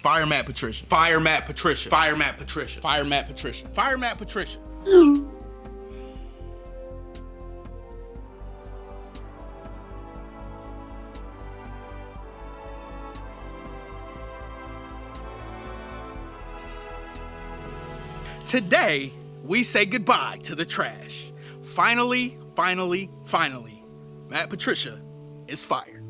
Fire Matt Patricia. Fire Matt Patricia. Fire Matt Patricia. Fire Matt Patricia. Fire Matt Patricia. Today, we say goodbye to the trash. Finally, Matt Patricia is fired.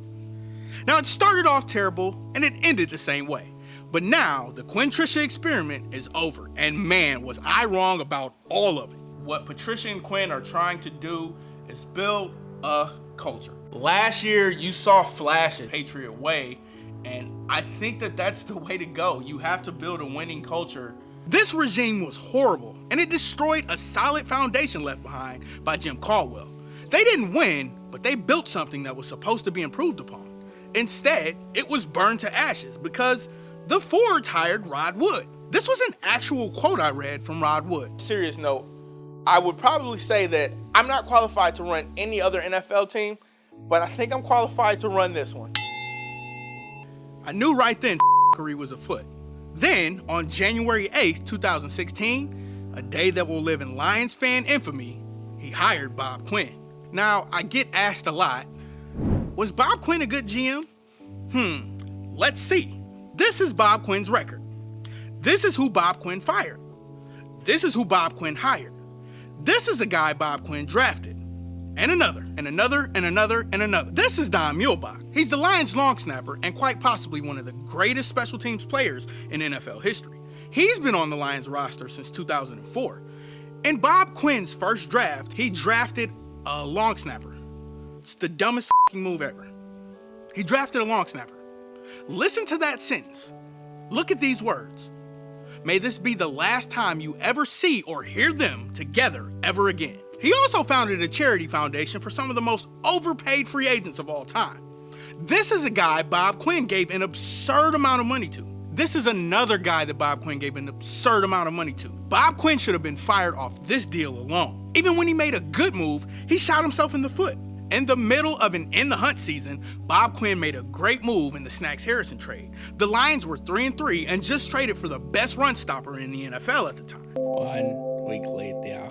Now, it started off terrible, and it ended the same way. But now, the Quinn Tricia experiment is over, and man, was I wrong about all of it. What Patricia and Quinn are trying to do is build a culture. Last year, you saw flashes Patriot way, and I think that that's the way to go. You have to build a winning culture. This regime was horrible, and it destroyed a solid foundation left behind by Jim Caldwell. They didn't win, but they built something that was supposed to be improved upon. Instead, it was burned to ashes because the Fords hired Rod Wood. This was an actual quote I read from Rod Wood. Serious note, I would probably say that I'm not qualified to run any other NFL team, but I think I'm qualified to run this one. I knew right then was afoot. Then, on January 8th, 2016, a day that will live in Lions fan infamy, he hired Bob Quinn. Now, I get asked a lot, was Bob Quinn a good GM? Let's see. This is Bob Quinn's record. This is who Bob Quinn fired. This is who Bob Quinn hired. This is a guy Bob Quinn drafted. And another, and another, and another, and another. This is Don Muhlbach. He's the Lions long snapper and quite possibly one of the greatest special teams players in NFL history. He's been on the Lions roster since 2004. In Bob Quinn's first draft, he drafted a long snapper. It's the dumbest move ever. He drafted a long snapper. Listen to that sentence. Look at these words. May this be the last time you ever see or hear them together ever again. He also founded a charity foundation for some of the most overpaid free agents of all time. This is a guy Bob Quinn gave an absurd amount of money to. This is another guy that Bob Quinn gave an absurd amount of money to. Bob Quinn should have been fired off this deal alone. Even when he made a good move, he shot himself in the foot. In the middle of an In the Hunt season, Bob Quinn made a great move in the Snacks Harrison trade. The Lions were 3-3 and just traded for the best run stopper in the NFL at the time. 1 week later.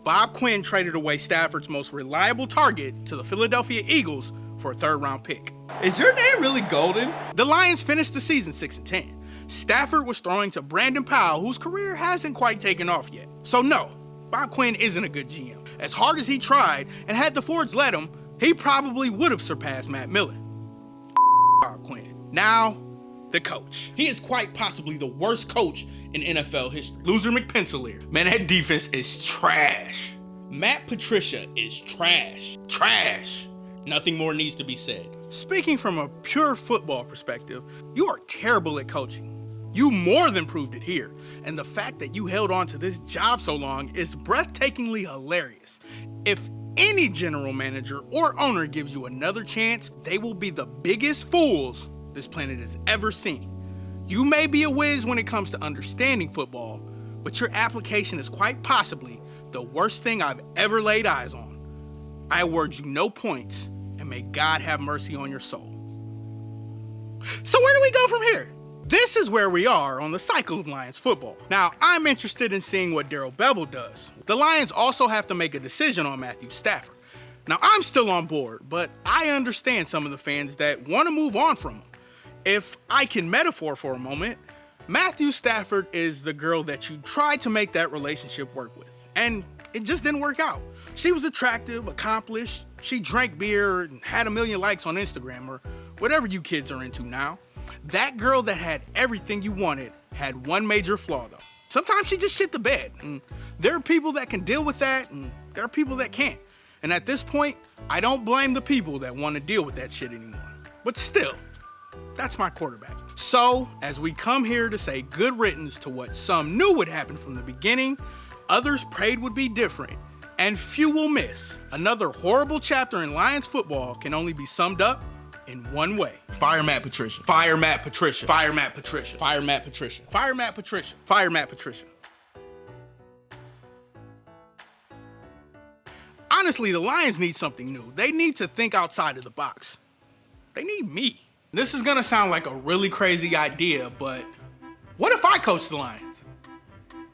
Bob Quinn traded away Stafford's most reliable target to the Philadelphia Eagles for a third-round pick. Is your name really Golden? The Lions finished the season 6-10. Stafford was throwing to Brandon Powell, whose career hasn't quite taken off yet. So no, Bob Quinn isn't a good GM. As hard as he tried, and had the Fords let him, he probably would have surpassed Matt Millen. Bob Quinn. Now, the coach. He is quite possibly the worst coach in NFL history. Loser McPencilier. Man, that defense is trash. Matt Patricia is trash. Trash. Nothing more needs to be said. Speaking from a pure football perspective, you are terrible at coaching. You more than proved it here, and the fact that you held on to this job so long is breathtakingly hilarious. If any general manager or owner gives you another chance, they will be the biggest fools this planet has ever seen. You may be a whiz when it comes to understanding football, but your application is quite possibly the worst thing I've ever laid eyes on. I award you no points, and may God have mercy on your soul. So where do we go from here? This is where we are on the cycle of Lions football. Now, I'm interested in seeing what Darrell Bevell does. The Lions also have to make a decision on Matthew Stafford. Now, I'm still on board, but I understand some of the fans that want to move on from him. If I can metaphor for a moment, Matthew Stafford is the girl that you tried to make that relationship work with, and it just didn't work out. She was attractive, accomplished, she drank beer and had 1 million likes on Instagram or whatever you kids are into now. That girl that had everything you wanted had one major flaw though. Sometimes she just shit the bed, and there are people that can deal with that and there are people that can't. And at this point, I don't blame the people that want to deal with that shit anymore. But still, that's my quarterback. So, as we come here to say good riddance to what some knew would happen from the beginning, others prayed would be different, and few will miss, another horrible chapter in Lions football can only be summed up in one way. Fire Matt Patricia. Fire Matt Patricia. Fire Matt Patricia. Fire Matt Patricia. Fire Matt Patricia. Fire Matt Patricia. Honestly, the Lions need something new. They need to think outside of the box. They need me. This is gonna sound like a really crazy idea, but what if I coach the Lions?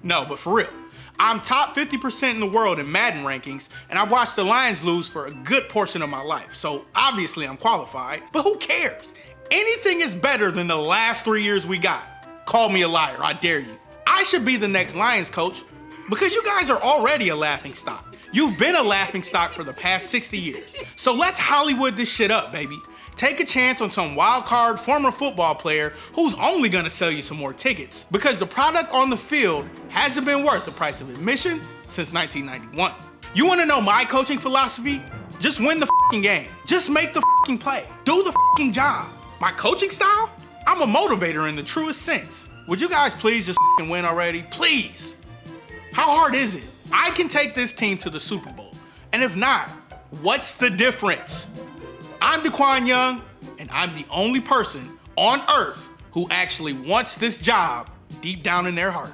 No, but for real. I'm top 50% in the world in Madden rankings, and I've watched the Lions lose for a good portion of my life, so obviously I'm qualified, but who cares? Anything is better than the last 3 years we got. Call me a liar, I dare you. I should be the next Lions coach because you guys are already a laughingstock. You've been a laughingstock for the past 60 years. So let's Hollywood this shit up, baby. Take a chance on some wild card former football player who's only gonna sell you some more tickets because the product on the field hasn't been worth the price of admission since 1991. You wanna know my coaching philosophy? Just win the fucking game. Just make the fucking play. Do the fucking job. My coaching style? I'm a motivator in the truest sense. Would you guys please just fucking win already? Please. How hard is it? I can take this team to the Super Bowl. And if not, what's the difference? I'm Daquan Young, and I'm the only person on earth who actually wants this job deep down in their heart.